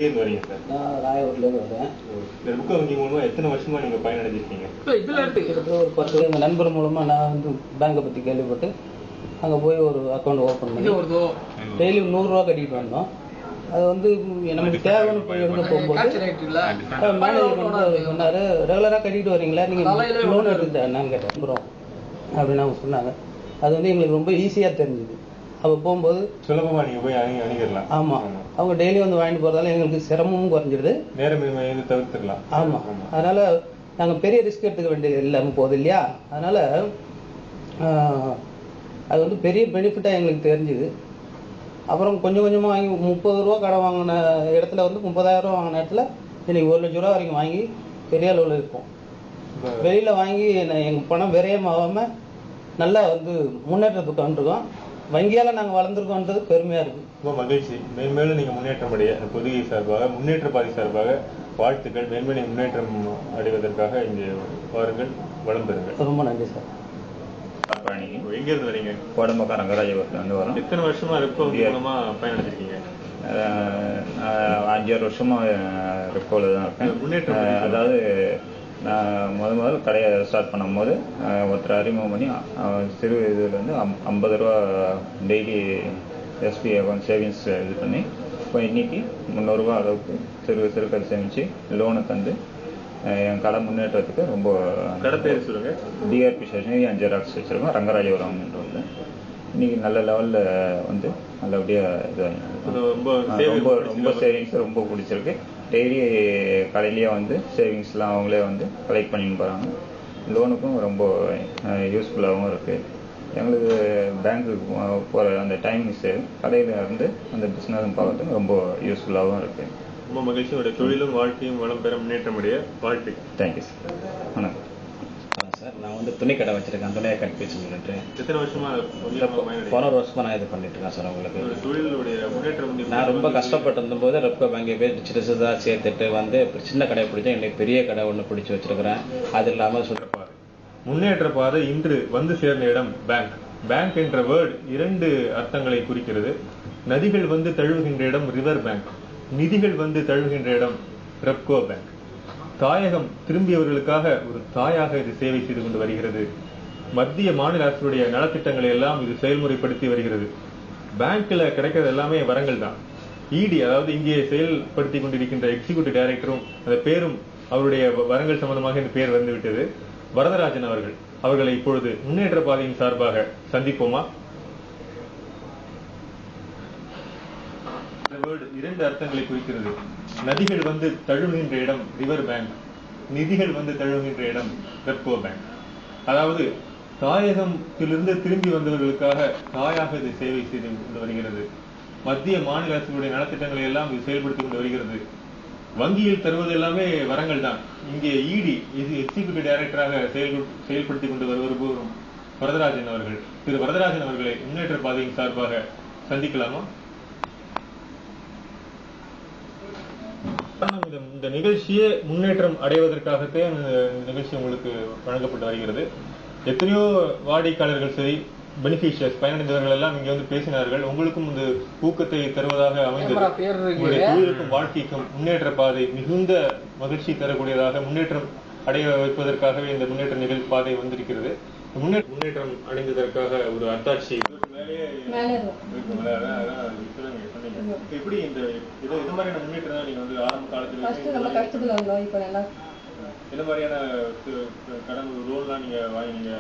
வரீங்க சார்? நான் ராயபுரத்துலேருந்து வரேன். இந்த புக்கு வங்கி மூலமாக எத்தனை வருஷமாக நீங்கள் பயனடைஞ்சிருக்கீங்க? கிட்டத்தட்ட ஒரு 10 எங்கள் நண்பர் மூலமாக நான் வந்து பேங்கை பற்றி கேள்விப்பட்டு அங்கே போய் ஒரு அக்கௌண்ட் ஓப்பன் பண்ணி டெய்லி 100 ரூபா கட்டிட்டு வந்தோம். அது வந்து நமக்கு தேவைன்னு போய் எடுக்க போகும்போது மேனேஜர் வந்து அவர் சொன்னார், ரெகுலராக கட்டிட்டு வரீங்களா, நீங்கள் லோன் எடுத்துட்டா என்னன்னு கேட்டேன். அப்புறம் அப்படின்னு அவங்க சொன்னாங்க. அது வந்து எங்களுக்கு ரொம்ப ஈஸியாக தெரிஞ்சுது. அப்போ போகும்போது சுலபமாக நீங்கள் போய் அணுகிடலாம். ஆமாம், அவங்க டெய்லி வந்து வாங்கிட்டு போகிறதால எங்களுக்கு சிரமமும் குறைஞ்சிடுது, நேரமின்மை தவிர்த்துக்கலாம். ஆமாம், அதனால் நாங்கள் பெரிய ரிஸ்க் எடுத்துக்க வேண்டியது இல்லாமல் போகுது இல்லையா. அதனால் அது வந்து பெரிய பெனிஃபிட்டாக எங்களுக்கு தெரிஞ்சுது. அப்புறம் கொஞ்சம் கொஞ்சமாக வாங்கி 30 ரூபா கடை வாங்கின இடத்துல வந்து 30,000 ரூபா வாங்கின இடத்துல இன்றைக்கி 1 லட்ச ரூபா வரைக்கும் வாங்கி பெரிய அளவில் இருப்போம். வெளியில் வாங்கி எங்கள் பணம் விரயமாகாமல் நல்லா வந்து முன்னேற்றத்துக்கு வந்துருக்கோம். வங்கியால் நாங்கள் வளர்ந்துருக்கோன்றது பெருமையாக இருக்குது. ரொம்ப மகிழ்ச்சி. மேன்மேலும் நீங்கள் முன்னேற்றம் அடைய பொதுகை சார்பாக முன்னேற்ற பாதை சார்பாக வாழ்த்துக்கள். மேன்மேலும் முன்னேற்றம் அடைவதற்காக இங்கே வாருங்கள், வளம் பெறுங்கள். ரொம்ப நன்றி சார். எங்கேருந்து வரீங்க? கோடம்பக்கம் ரங்கராஜபுரத்துலேருந்து வரோம். எத்தனை வருஷமா ரெப்கோ மூலமாக பயனடைஞ்சிருக்கீங்க? 5-6 வருஷமாக ரெப்கோவில் தான் இருக்கேன். முன்னேற்றம் அதாவது நான் முதல்ல கடையை ஸ்டார்ட் பண்ணும்போது ஒருத்தர் அறிமுகம் பண்ணி சிறு இதில் வந்து 50 ரூபா டெய்லி எஸ்பி அக்கௌண்ட் சேவிங்ஸ் இது பண்ணி இப்போ இன்றைக்கி 300 ரூபா அளவுக்கு சிறுகதை சேமித்து லோனை தந்து என் கடை முன்னேற்றத்துக்கு ரொம்ப. கடை பேர் சொல்லுங்கள். டிஆர்பி ஸ்டேஷனரி அண்ட் ஜெராக்ஸ் வச்சுருக்கோம், ரங்கராஜபுரம்ன்றது. இன்றைக்கி நல்ல லெவலில் வந்து நல்லபடியாக இது ரொம்ப ரொம்ப சேவிங்ஸ் ரொம்ப பிடிச்சிருக்கு. டெய்லி கடையிலேயே வந்து சேவிங்ஸ்லாம் அவங்களே வந்து கலெக்ட் பண்ணின்னு போகிறாங்க. லோனுக்கும் ரொம்ப யூஸ்ஃபுல்லாகவும் இருக்குது. எங்களுக்கு பேங்க்குக்கு போகிற அந்த டைமிங் சேவ் கடையில் இருந்து அந்த பிஸ்னஸும் பார்க்கறதுக்கு ரொம்ப யூஸ்ஃபுல்லாகவும் இருக்குது. ரொம்ப மகிழ்ச்சியோட தொழிலும் வாழ்க்கையும் வளம் பெற முன்னேற்றம் அடைய வாழ்க்கை. Thank you sir. வணக்கம் சார். நான் வந்து துணி கடை வச்சிருக்கேன், துணியை கட் பீஸ் சொல்லிட்டு. எத்தனை வருஷமா 11 வருஷமா நான் இது பண்ணிட்டு இருக்கேன் சார். உங்களுக்கு தொழிலுடைய முன்னேற்றம் நான் ரொம்ப கஷ்டப்பட்டு இருந்தபோது ரெப்கோ பேங்கை போய் சிறுசாக சேர்த்துட்டு வந்து சின்ன கடை பிடிச்சேன். இன்னைக்கு பெரிய கடை ஒன்று பிடிச்சி வச்சிருக்கிறேன். அது இல்லாமல் முன்னேற்ற பாதை இன்று வந்து சேர்ந்த இடம் பேங்க். பேங்க் என்ற வேர்டு 2 அர்த்தங்களை குறிக்கிறது. நதிகள் வந்து தழுவுகின்ற இடம் ரிவர் பேங்க், நிதிகள் வந்து தழுவுகின்ற இடம் ரெப்கோ பேங்க். தாயகம் திரும்பியவர்களுக்காக ஒரு தாயாக இது சேவை செய்து கொண்டு வருகிறது. மத்திய மாநில அரசுடைய நலத்திட்டங்களை எல்லாம் இது செயல்முறைப்படுத்தி வருகிறது. பேங்க்ல கிடைக்கிறது எல்லாமே வரங்கள் தான். இடி, அதாவது இங்கே செயல்படுத்தி கொண்டிருக்கின்ற எக்ஸிகியூட்டிவ் டைரக்டரும் அந்த பேரும் அவருடைய வரங்கள் சம்பந்தமாக இந்த பேர் வந்துவிட்டது. வரதராஜன் அவர்களை இப்பொழுது முன்னேற்ற பாதையின் சார்பாக சந்திப்போமா? 2 அர்த்தங்களை குறிக்கிறது. நதிகள் வந்து தழுவுகின்ற இடம் ரிவர் பேங்க், நிதிகள் வந்து தழுவுகின்ற இடம் ரெப்கோ பேங்க். அதாவது தாயகத்திலிருந்து திரும்பி வந்தவர்களுக்காக தாயாக இது சேவை செய்து கொண்டு வருகிறது. மத்திய மாநில அரசுடைய நலத்திட்டங்களை எல்லாம் இது செயல்படுத்திக் கொண்டு வருகிறது. வங்கியில் தருவது எல்லாமே வரங்கள் தான். இங்கே இடி, இது எக்ஸிகியூட்டிவ் டைரக்டராக செயல்படுத்தி கொண்டு வருவரும் வரதராஜன் அவர்கள். திரு வரதராஜன் அவர்களை முன்னேற்ற பாதையின் சார்பாக சந்திக்கலாமா? இந்த நிகழ்ச்சியே முன்னேற்றம் அடைவதற்காகத்தே இந்த நிகழ்ச்சி உங்களுக்கு வழங்கப்பட்டு வருகிறது. எத்தனையோ வாடிக்கையாளர்கள் சரி, பெனிஃபிஷியர்ஸ் பயனடைந்தவர்கள் எல்லாம் இங்க வந்து பேசினார்கள். உங்களுக்கும் இந்த ஊக்கத்தை தருவதாக அமைந்தது. உங்களுடைய தொழிலுக்கும் வாழ்க்கைக்கும் முன்னேற்ற பாதை மிகுந்த மகிழ்ச்சி தரக்கூடியதாக முன்னேற்றம் அடைய வைப்பதற்காகவே இந்த முன்னேற்ற நிகழ்ச்சி பாதை வந்திருக்கிறது. முன்னேற்றம் அடைந்ததற்காக ஒரு அத்தாட்சி எப்படி இந்த இது மாதிரியான முன்னேற்றம் தான் நீங்க வந்து ஆரம்ப காலத்துல என்ன மாதிரியான கடன் லோன்லாம் நீங்க வாங்கினீங்க?